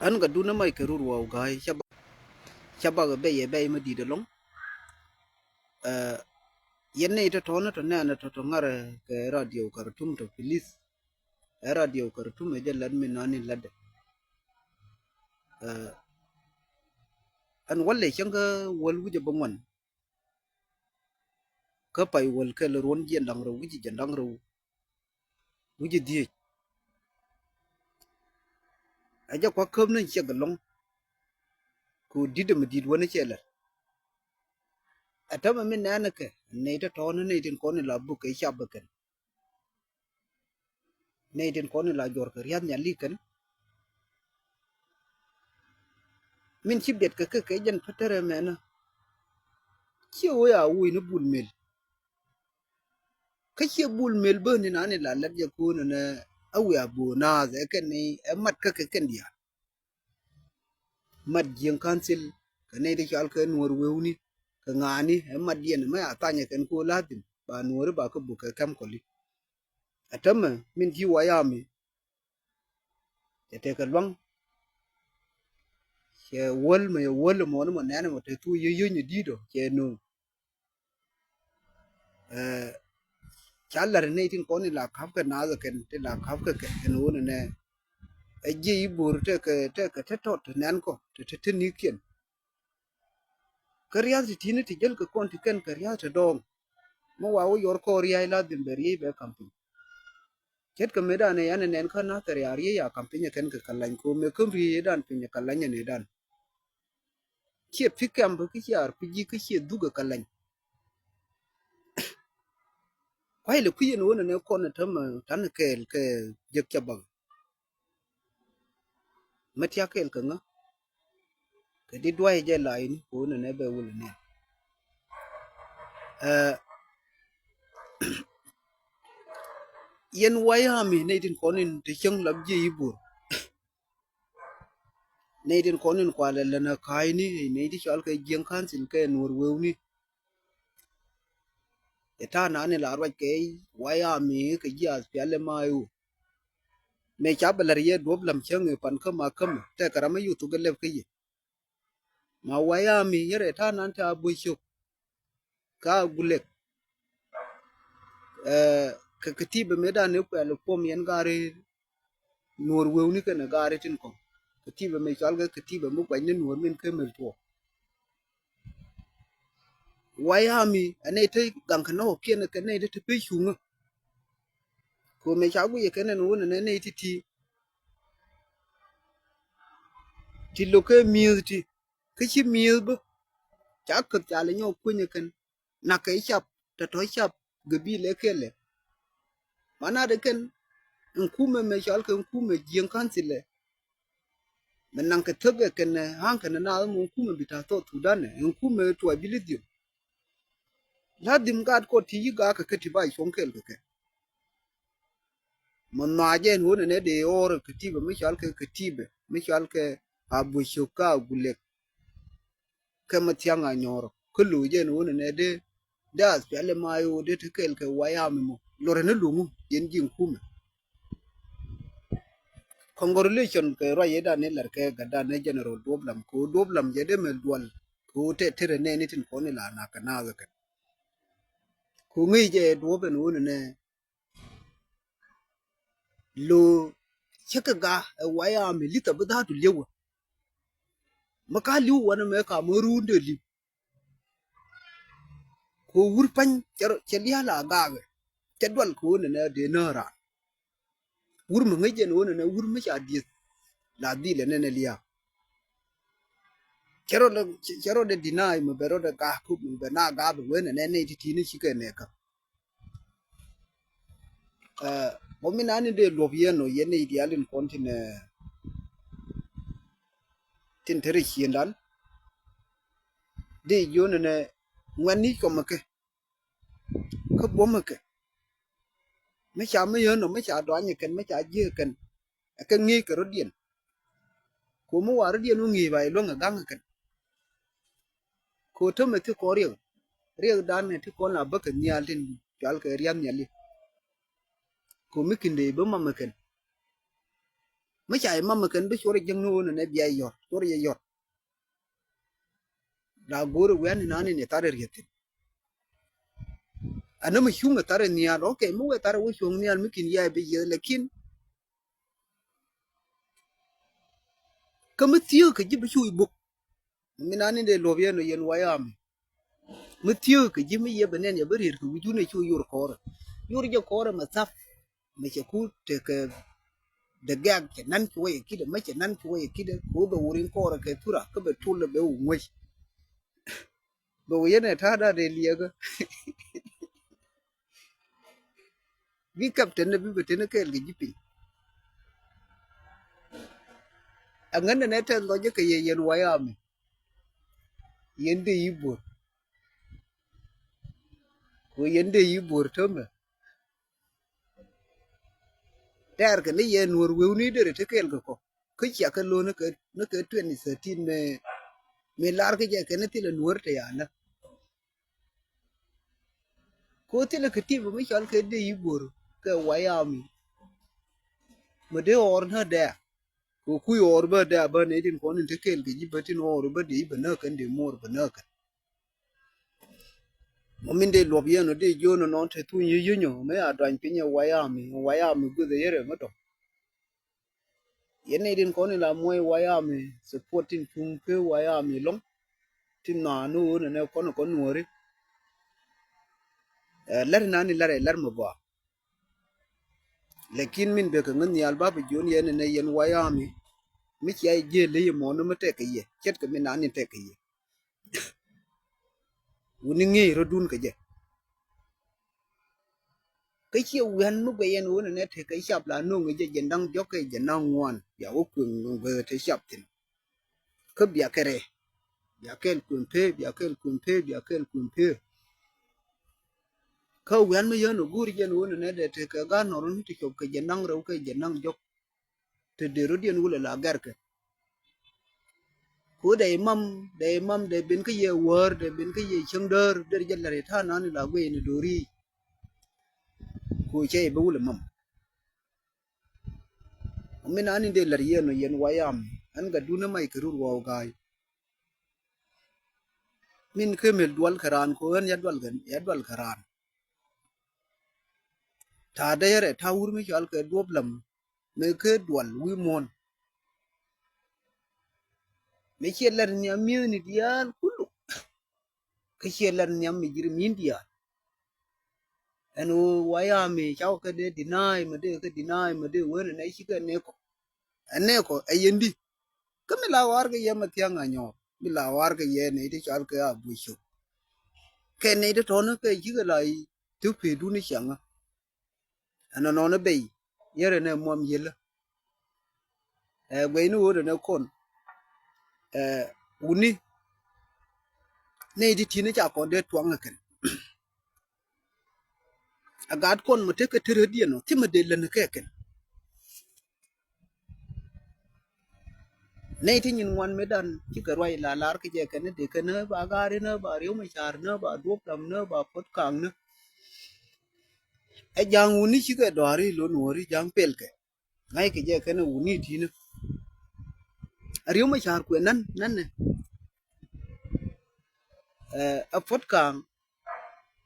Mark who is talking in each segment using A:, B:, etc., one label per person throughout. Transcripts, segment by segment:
A: an ga duna mai ka rurwa ga shaba ga be ma di da long yenne ita to na to na to ngare ke radio kartum to police radio kartum e jalad min nani lad an walle changa wal wuje bangwan ka pai wal ke ron je ndang ro wuje jandang ro wuje die aja kwa kam na che galong ku didum did wona chela atama min nana ke ne ita to na ne tin ko ni la bu ke shabakan ne tin ko ni la jor ka riam nya likan min chibet ke jan patere mena chiwo ya wi no bul mel ka che bul mel be ni na ni la lat ya ko na awi abu na ze ken ni mat ka ke ken dia mat jing council ka ne de chal ka nuor weuni ka ngani mat dien ma atanya ken ko latin ba nuor ba ko bu ka kam ko li atama min ji wa ya mi te ka long che wol mo no na mo te tu yu ni dido che no chalar ne tin ko ni la khap ka na za ken te la khap ka ken no ne aje ibur te tot nan ko te ni kien kariya ti ni ti jel ka kon ti ken kariya te dom mo wa wo yor ko riya la din beri be kampi ket ka meda ne yan nen ka na tare ari ya kampi ne ken ka kallan ko me kum ri dan pin kallan ne dan ke fikam ba ki yar piji ki ke duga kallan kwai le kuyen wona ne ko na tama tan ke jek ke ba matiya kel ka nga ka di dwai je lai ni ko ne be wul ne yen waya mi ne tin konin te chang lab je ibur ne tin konin kwale la na kai ni ne ti chal ke jeng kan sil ke nur wew ni eta na ne la rwa ke waya mi ke ya spele mayu me cha balar ye dob lam chang pan ka ma kam te karama yu tu gele ke ye ma waya mi yere ta nan ta bu shu ka gulek ka katiba me da ne kwale pom yen gare nur wew ni ke na gare tin ko katiba me chal ga katiba mu kwa ne nur min ke mel to wayami ane te ganka no piene ke ne te pe shunga ko me chagu ye kene no ne ti lo ke miuti ke chi miu bu cha ka cha le nyo kunye ken na ke chap ta to chap gabi le kele mana de ken nkume me chal ke nkume jien kansile men nan ke tobe ken han ken na mu nkume bita to tudane nkume to ability ladim gad ko ti ga ka ke ti bai shonkel ke mon ma jen wona ne de or ketibe michal ke ketibe michal ke abu shuka gulek ke matianga nyoro kulu jen wona ne de das pele mayo de tekel ke wayami mo lore ne lungu yen jin kume congratulation ke rayeda ne lar ke gada ne general doblam je de mel dual ko te tere ne nitin ko ne la na kana ga ko ngi je doben wona ne lo chaka ga wayami lita bada tu lewa maka liu wana me ka marunde li ko wurpan celia la gawe cedwal ko ne de nara wur ma ngejen wona ne wur ma cha di la di le ne liya cero de dinai mo bero de ga ku be na ga be wona ne ti ni chike ne ka mo minani de lobieno yene idealin kontine tin tere chiendan de yone ne ngani ko make ko bomake me cha me yo no me cha do anye ken me cha je ken ka ngi ka rodien ko mo war dien ngi bai lo nga gang ken ko to me ti ko riel dan ne ti ko na ba ka nyal tin jal ka riam nyali ko me kinde ba mama ken ไม่ใช่มากันไปช่วยจังนู้นเนี่ยเบียยอดช่วยยอดดาวกูรู้เว้นนั่นนี่ตาเรียดอันนั้นไม่ชุ่มตาเรียนโอเคมึงตาเรียนชุ่มเนี่ยไม่กินยาไปเยอะเลยกินก็ไม่เที่ยวก็จะไปช่วยบุกไม่นานนี่เดี๋ยวรอเวียนเย็นไว้อะไม่เที่ยวก็จะไม่เยอะแบบนี้อย่าไปเรียนคือวิจุเนี่ยช่วยยูร์คอร์ยูร์จะคอร์มาซับไม่ใช่คูเทคเด็กแก่จะนั่นช่วยคิดไม่ใช่นั่นช่วยคิดกูไปวุ้นคอร์ก็ทุระก็ไปทุลไปอุ้งไว้บอกยันเนี่ยถ้าได้เรียกวิกับเทนเนี่ยวิบัติเนี่ยก็เลยจิปิอันนั้นเนี่ยเธอเราจะก็ยันไว้อะมั้ยยันเดียบ ko yende yi bortome ter ke ne ye nur wewni de te kel ko ke ya ke lo ne ke 2013 me lar ke je ke ne tile nur te ya na ko tile ke ti me chal ke de yi bor ke wayami me de or na de ko ku or ba da ba ne din ko ne te kel ke ji batin or ba de ba na kan de mor ba na kan mo min de lob ye no de jo no non te tu yi nyo me a dan pinye wayami gu de yere mo yene din ko ni la moy wayami supporting pumpe wayami long tin na no ne ko nuori lar na ni lar mo ba lekin min be ka ngani al baba jon yene ne yen wayami mi ci ay je le mo no mate ka ye ket ka min na ni te ka ye woni ngi ro dun ka je ka ci wen mu be yen wona ne te ka shap la no ngi je jendang jokke je na ngwan ya wo kun be te shap tin ka biya kere biya kel kun pe biya kel kun pe biya kel kun pe ka wen me yono guri jen wona ne de te ka ga no ron ti chop ke jenang ro ke jenang jok te de ro dien wala la gar ke ko de imam de bin ke ye wor de bin ke ye chengder de jen la ta na ni la we ni dori ko che be wala mam min ani de la yen no yen wayam an ga duna mai ke ru wa ga min ke mel dwal karan ko an ya dwal karan ta de yere ta wur mi chal ke doblam me ke dwal wi mon me che la ni ami ni dial kulu ke che la ni ami jir min dial en wayami chaw ke de deny me de ke deny me de wona na shi ke ne ko ayendi ke mi la war ke ye ma tianga nyo mi la war ke ye ne de chal ke abu shu ke ne de ton ke ji ke lai tu pe du ni changa ana no na be yere ne mom yela gbe ni wo de ne kon uni ne di ti ne cha ko de twanga ken agat kon mo te ke tere die no ti me de le ne ke ken ne ti nyin wan me dan ci ka roi la lar ke je ken de ken ba gari ne ba riu ma char ne ba duop dam ne ba pot kang ne e jang uni ci ka dori lo nori jang pel ke ngai ke je ken uni ti ne riu ma char ku nan ne a pot kang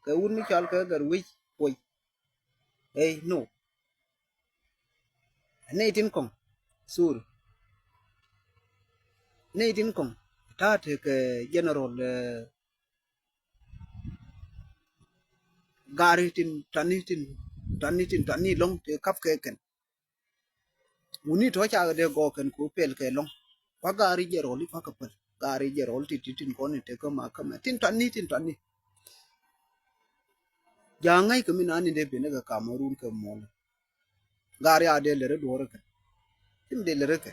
A: ke un mi chal ke gar wi poi no ne tin kong sur ne tin kong ta te ke general gari tin tani long te kap ke ken uni to cha de go ken ku pel ke long pa gari je roli pa kapal gari je rol ti tin ko ne te ko ma ka ma tin tani ja ngai ke min ani de be ne ga kamarun ke mo gari ade le re do re ke tim de le re ke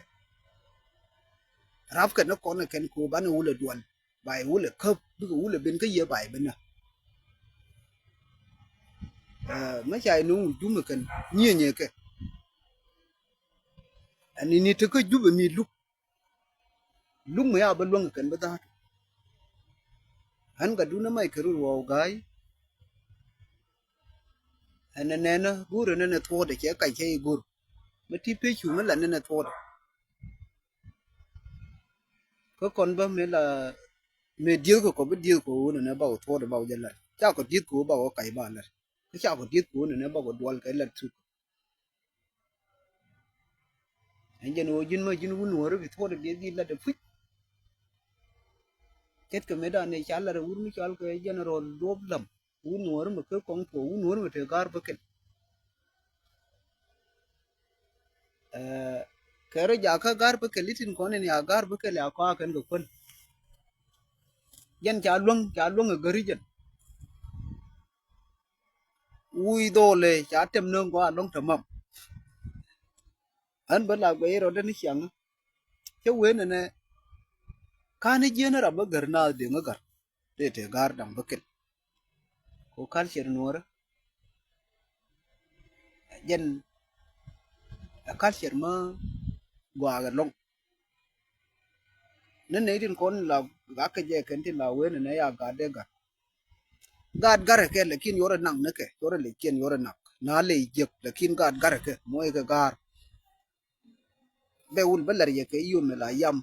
A: rap ke no ko ne ken ku ba ne wule dual bai wule kap bu wule ben ke ye bai ben na ma chai nu du me ken nye ke ani ni te ko jube mi luk me ya ba long ken ba da han ga du na mai ke ru wo gai ana ne na guru ne ne tho de ke kai ke guru mà thi phê chủ mà lần này thôi có con ba mới là mẹ điêu của có biết điêu của nó bảo thôi để bảo dân là cháu có điêu của bảo cái bà là cháu có điêu của nó bảo có đuôi cái là chút anh dân ôi dân mà dân uốn nua rồi thôi để đi là được phích chết cái mấy đàn này chả là uốn mới chả cái dân rồi đốp lầm uốn nua rồi mà cứ con phố uốn nua rồi thì gar bực cái rồi giờ cái gar bực cái tin con này gar bực là có cái được phân dân chả luông ở gari dân ui đồ lệ chả tem nương qua đông thầm mầm anh vẫn là cái rồi đến chẳng chứ quên này kan je na raba garna de ngagar te gar dam bakel ko culture nuora jen culture ma gwa ga long nan ne din kon la ga ka je kan tin la wen ne ya ga de ga gad gar ke lekin yora nang ne ke yora lekin yora nak na le je lekin gad gar ke moy ga gar be ul balar ye ke yum la yam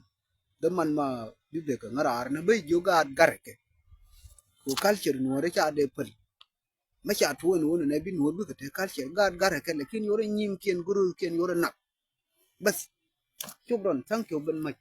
A: de man ma bibe ka ngarar ne be jo gad gar ke ko culture nuora cha de pal ma cha tuwo no ne bin wo ka te culture gad gar ke lekin yora nyim ken guru ken yora nak bas chúc đón sang kiểu bên mạch